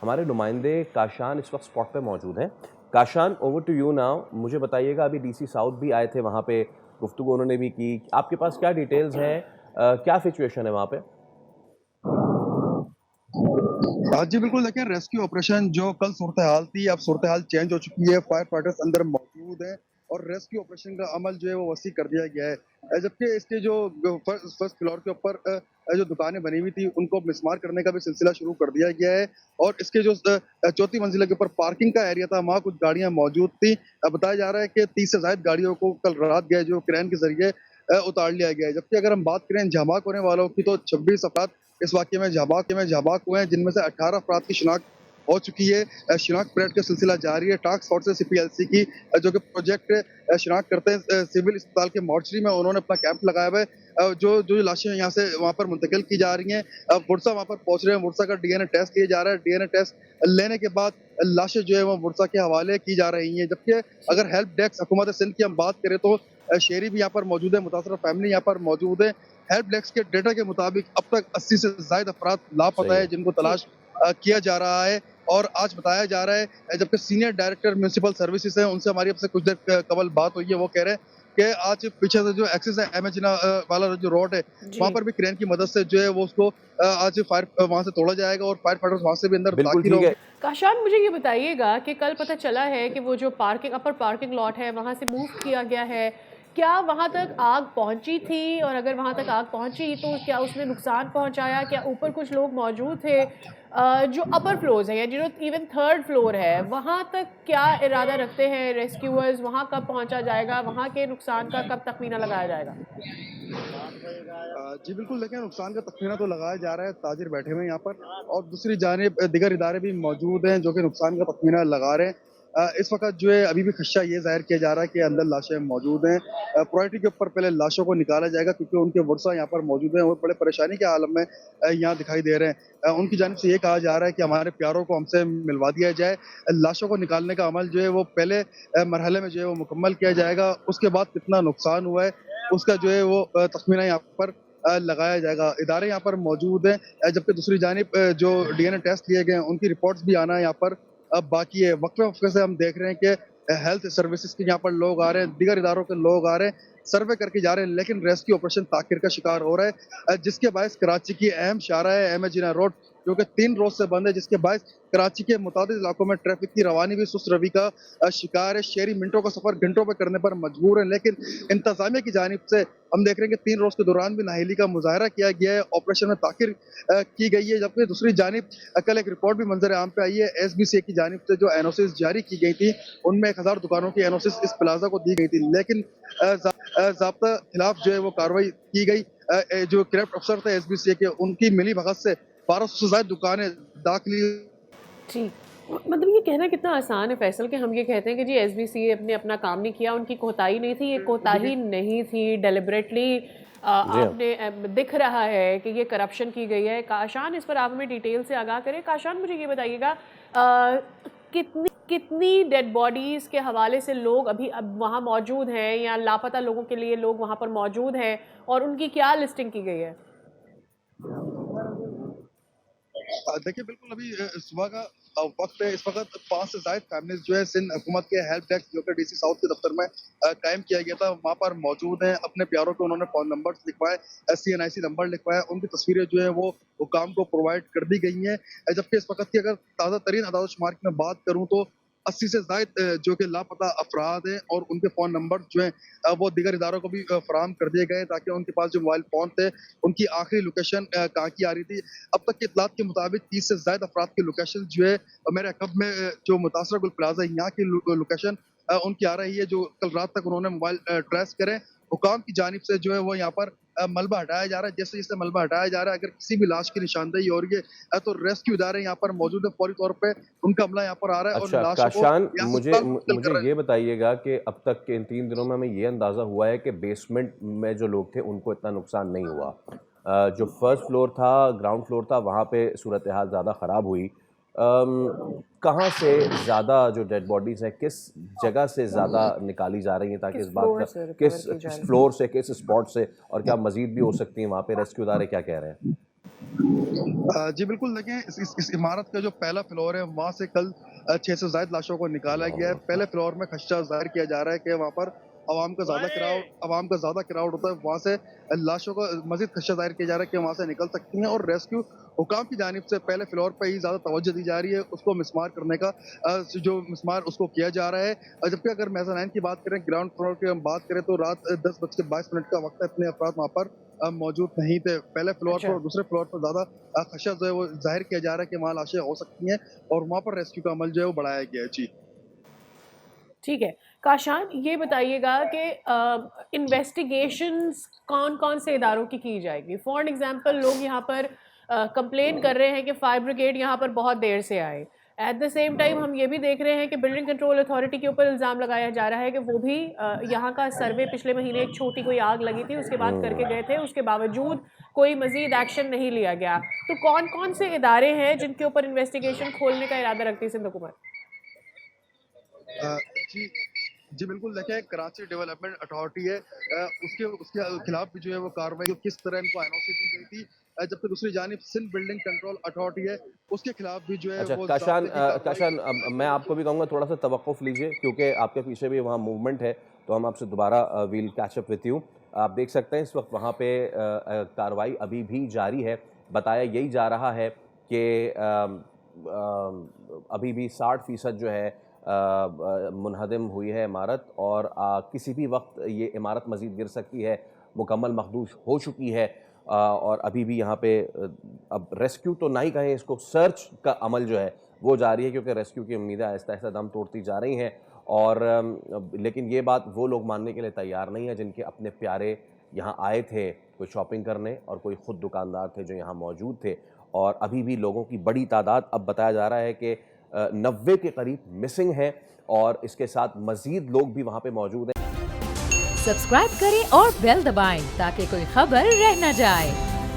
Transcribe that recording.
हमारे नुमाइंदे काशान इस वक्त स्पॉट पे मौजूद हैं। Kashan, over to you now. मुझे बताइएगा, अभी डीसी साउथ भी आए थे, वहाँ पे गुफ्तगू उन्होंने भी की। आपके पास क्या डिटेल्स हैं, क्या सिचुएशन है वहाँ पे? हाँ जी, बिल्कुल देखिए रेस्क्यू ऑपरेशन जो कल सूरत हाल थी, अब सूरत हाल चेंज हो चुकी है, फायर फाइटर्स अंदर मौजूद हैं और रेस्क्यू ऑपरेशन का अमल जो है वो वसी कर दिया गया है। जबकि इसके जो फर्स्ट फ्लोर के ऊपर जो दुकानें बनी हुई थी उनको मिसमार करने का भी सिलसिला शुरू कर दिया गया है और इसके जो चौथी मंजिला के ऊपर पार्किंग का एरिया था, वहाँ कुछ गाड़ियाँ मौजूद थी। बताया जा रहा है कि 30 से ज़ायद गाड़ियों को कल रात गए जो क्रेन के ज़रिए उतार लिया गया है। जबकि अगर हम बात करें झामाक होने वालों की तो 26 अफराद इस वाक़ये में झाबाक हुए हैं, जिनमें से 18 अफराद की शिनाख्त हो चुकी है। शिनाख्त परेड का सिलसिला जारी है। टास्क फोर्स सीपीएलसी की जो कि प्रोजेक्ट शिनाख्त करते हैं सिविल अस्पताल के मॉर्चरी में उन्होंने अपना कैंप लगाया हुआ है। जो जो लाशें यहाँ से वहाँ पर मुंतकिल की जा रही हैं। बुरसा वहाँ पर पहुँच रहे हैं, बुरसा का डीएनए टेस्ट लिया जा रहा है। डीएनए टेस्ट लेने के बाद लाशें जो है वो बुरसा के हवाले की जा रही हैं। जबकि अगर हेल्प डेस्क हुकूमत सिंध की हम बात करें तो शहरी भी यहाँ पर मौजूद है, मुतासरा फैमिली यहाँ पर मौजूद है। हेल्प डेस्क के डेटा के मुताबिक अब तक 80 से ज़ायद अफराद लापता सही है है। जिनको जी। तलाश किया जा रहा है और आज बताया जा रहा है जबकि सीनियर डायरेक्टर म्युनिसिपल सर्विसेज हैं उनसे हमारी अब से कुछ देर कबल बात हुई है, वो कह रहे हैं कि आज पीछे से जो एक्सेस है एमएच वाला जो रोड है वहाँ जी। पर भी क्रेन की मदद से जो है वो उसको आज फायर वहाँ से तोड़ा जाएगा और फायर फाइटर्स वहाँ से भी अंदर बिल्कुल दाखिल ठीक होंगे। है। काशान, मुझे ये बताइएगा कि कल पता चला है कि वो जो अपर पार्किंग लॉट है वहाँ से मूव किया गया है। क्या वहाँ तक आग पहुँची थी? और अगर वहाँ तक आग पहुँची तो क्या उसने नुकसान पहुँचाया? क्या ऊपर कुछ लोग मौजूद थे? जो अपर फ्लोर्स हैं या जो इवन थर्ड फ्लोर है, वहाँ तक क्या इरादा रखते हैं रेस्क्यूअर्स? वहाँ कब पहुँचा जाएगा? वहाँ के नुकसान का कब तख़मीना लगाया जाएगा? जी बिल्कुल, देखिए नुकसान का तख़मीना तो लगाया जा रहा है, ताजिर बैठे हुए हैं यहाँ पर और दूसरी जानिब दीगर इदारे भी मौजूद हैं जो कि नुकसान का तख़मीना लगा रहे हैं। इस वक़्त जो है अभी भी ख़दशा ये ज़ाहिर किया जा रहा है कि अंदर लाशें मौजूद हैं। प्रायोरिटी के ऊपर पहले लाशों को निकाला जाएगा क्योंकि उनके वर्सा यहाँ पर मौजूद हैं और बड़े परेशानी के आलम में यहाँ दिखाई दे रहे हैं। उनकी जानिब से ये कहा जा रहा है कि हमारे प्यारों को हमसे मिलवा दिया जाए। लाशों को निकालने का अमल जो है वो पहले मरहले में जो है वो मुकम्मल किया जाएगा। उसके बाद कितना नुकसान हुआ है, उसका जो है वो तख़मीना यहाँ पर लगाया जाएगा। इदारे यहाँ पर मौजूद हैं जबकि दूसरी जानिब जो डीएनए टेस्ट लिए गए हैं उनकी रिपोर्ट्स भी आना यहाँ पर बाकी है। वक़्फ़े-वक़्फ़े से हम देख रहे हैं कि हेल्थ सर्विसेज़ के यहाँ पर लोग आ रहे हैं, दीगर इदारों के लोग आ रहे हैं, सर्वे करके जा रहे हैं लेकिन रेस्क्यू ऑपरेशन ताख़िर का शिकार हो रहा है। जिसके बायस कराची की अहम शाहराह है एम ए जिना रोड जो कि 3 रोज़ से बंद है जिसके बायस कराची के मुतादिद इलाकों में ट्रैफ़िक की रवानी भी सुस्त रवि का शिकार है। शहरी मिनटों का सफ़र घंटों पे करने पर मजबूर है लेकिन इंतज़ामिया की जानिब से हम देख रहे हैं कि 3 रोज़ के दौरान भी नाअहली का मुज़ाहरा किया गया है, ऑपरेशन में ताख़िर की गई है। जबकि दूसरी जानिब कल एक रिपोर्ट भी मंज़र आम पे आई है एसबीसीए की जानिब से जो एनओसीज़ जारी की गई थी, उनमें 1000 दुकानों की एनओसीज़ इस प्लाज़ा को दी गई थी लेकिन ज़ाब्ता खिलाफ जो है वो कार्रवाई की गई। जो करप्ट अफ़सर थे एसबीसीए के उनकी मिली-भगत से 1200 से ज़ायद दुकानें दाखिली। जी। मतलब ये कहना कितना आसान है फैसल कि हम ये कहते हैं कि जी एसबीसीए ने अपना काम नहीं किया, उनकी कोताही नहीं थी। ये कोताही नहीं थी, डेलिबरेटली जी हाँ। आपने दिख रहा है कि ये करप्शन की गई है। काशान, इस पर आप हमें डिटेल से आगाह करें। काशान, मुझे ये बताइएगा कितनी कितनी डेड बॉडीज़ के हवाले से लोग अभी अब वहाँ मौजूद हैं या लापता लोगों के लिए लोग वहाँ पर मौजूद हैं और उनकी क्या लिस्टिंग की गई है? देखिए बिल्कुल अभी सुबह का वक़्त है। इस वक़्त 5 से ज़ायद फैमिलीज़ जो है सिंध हुकूमत के हेल्प डेस्क जो कि डीसी साउथ के दफ्तर में कायम किया गया था, वहाँ पर मौजूद हैं। अपने प्यारों को उन्होंने फ़ोन नंबर्स लिखवाए, सीएनआईसी नंबर लिखवाए, उनकी तस्वीरें जो है वो हुकाम को प्रोवाइड कर दी गई हैं। जबकि इस वक़्त की अगर ताज़ा तरीन अदाद-ओ-शुमार की मैं बात करूँ तो 80 से ज़ायद जो कि लापता अफ़राद हैं और उनके फ़ोन नंबर जो हैं वो दीगर इदारों को भी फ़राहम कर दिए गए ताकि उनके पास जो मोबाइल फ़ोन थे, उनकी आखिरी लोकेशन कहाँ की आ रही थी। अब तक की इत्तलात के मुताबिक 30 से ज़ायद अफराद की लोकेशन जो है मेरे अक़ब में जो मुतासरा गुल प्लाज़ा है यहाँ की लोकेशन उनकी आ रही है जो कल रात तक उन्होंने मोबाइल ट्रेस करे। हुकाम की जानिब से जो है वो यहाँ पर मलबा हटाया जा रहा है। जैसे-जैसे मलबा हटाया जा रहा है अगर किसी भी लाश की निशानदेही हो रही है तो रेस्क्यू इदारे यहाँ पर मौजूद है। फौरी तौर पे उनका अमला यहाँ पर आ रहा है और अच्छा, लाशों को काशान, यहाँ से मुझे अस्पताल मुंतकिल मुझे कर रहे हैं। ये बताइएगा कि अब तक के इन 3 दिनों में हमें ये अंदाज़ा हुआ है कि बेसमेंट में जो लोग थे उनको इतना नुकसान नहीं हुआ। जो फर्स्ट फ्लोर था, ग्राउंड फ्लोर था, वहाँ पे सूरत हाल ज़्यादा ख़राब हुई। कहाँ से ज़्यादा जो डेड बॉडीज़ हैं, किस जगह से ज़्यादा निकाली जा रही हैं ताकि किस इस बात फ्लोर का से रिकवर किस की जा किस रही है? फ्लोर से, किस स्पॉट से और क्या मज़ीद भी हो सकती हैं वहाँ पे? रेस्क्यू इदारे क्या कह रहे हैं? जी बिल्कुल, देखें इस इमारत का जो पहला फ्लोर है वहाँ से कल 6 से ज़ायद लाशों को निकाला गया है। पहले फ्लोर में खदशा ज़ाहिर किया जा रहा है कि वहाँ पर अवाम का ज़्यादा क्राउड होता है, वहाँ से लाशों का मज़ीद खदशा ज़ाहिर किया जा रहा है कि वहाँ से निकल सकती हैं, और रेस्क्यू हुकाम की जानिब से पहले फ्लोर पे ही ज़्यादा तवज्जो दी जा रही है, उसको मिस्मार करने का जो मिस्मार उसको किया जा रहा है। जबकि अगर मेज़ानाइन की बात करें, ग्राउंड फ्लोर की हम बात करें, तो रात 10:22 का वक़्त है, इतने अफ़राद वहाँ पर मौजूद नहीं थे। पहले फ्लोर पर अच्छा। और दूसरे फ्लोर पर ज़्यादा खदशा जो है वो ज़ाहिर किया जा रहा है कि वहाँ लाशें हो सकती हैं, और वहाँ पर रेस्क्यू का अमल जो है वो बढ़ाया गया है। जी। ठीक है। काशान, ये बताइएगा कि इन्वेस्टिगेशंस कौन-कौन से इदारों की जाएगी? फॉर एग्ज़ाम्पल लोग यहाँ पर कंप्लेन कर रहे हैं कि फायर ब्रिगेड यहाँ पर बहुत देर से आए। एट द सेम टाइम हम ये भी देख रहे हैं कि बिल्डिंग कंट्रोल अथॉरिटी के ऊपर इल्ज़ाम लगाया जा रहा है कि वो भी यहाँ का सर्वे पिछले महीने एक छोटी कोई आग लगी थी, उसके बाद करके गए थे, उसके बावजूद कोई मज़ीद एक्शन नहीं लिया गया। तो कौन-कौन से इदारे हैं जिनके ऊपर इन्वेस्टिगेशन खोलने का इरादा रखती है सिंध हुकूमत? अ, जी, जी बिल्कुल, देखिए कराची डेवलपमेंट अथॉरिटी है, उसके उसके खिलाफ भी जो है वो कार्रवाई, किस तरह इनको एनओसी दी गई थी, जबकि दूसरी जानिब सिंध बिल्डिंग कंट्रोल अथॉरिटी है, उसके खिलाफ भी जो है अच्छा वो काशान, ज़ाब्ते की कार्रवाई। काशान, मैं आपको भी कहूँगा थोड़ा सा तवक्कुफ़ लीजिए, क्योंकि आपके पीछे भी वहाँ मूवमेंट है, तो हम आपसे दोबारा we'll catch up with you. आप देख सकते हैं इस वक्त वहाँ पे कार्रवाई अभी भी जारी है। बताया यही जा रहा है कि अभी भी 60% जो है मुनहदम हुई है इमारत, और किसी भी वक्त ये इमारत मज़ीद गिर सकती है, मुकम्मल मखदूश हो चुकी है। और अभी भी यहाँ पे अब रेस्क्यू तो नहीं कहें इसको, सर्च का अमल जो है वो जारी है, क्योंकि रेस्क्यू की उम्मीदें आहिस्ता आहिस्ता दम तोड़ती जा रही हैं। और लेकिन ये बात वो लोग मानने के लिए तैयार नहीं है जिनके अपने प्यारे यहाँ आए थे, कोई शॉपिंग करने और कोई ख़ुद दुकानदार थे जो यहाँ मौजूद थे। और अभी भी लोगों की बड़ी तादाद, अब बताया जा रहा है कि 90 के करीब मिसिंग है, और इसके साथ मज़ीद लोग भी वहाँ पे मौजूद हैं। सब्सक्राइब करें और बेल दबाएं ताकि कोई खबर रह न जाए।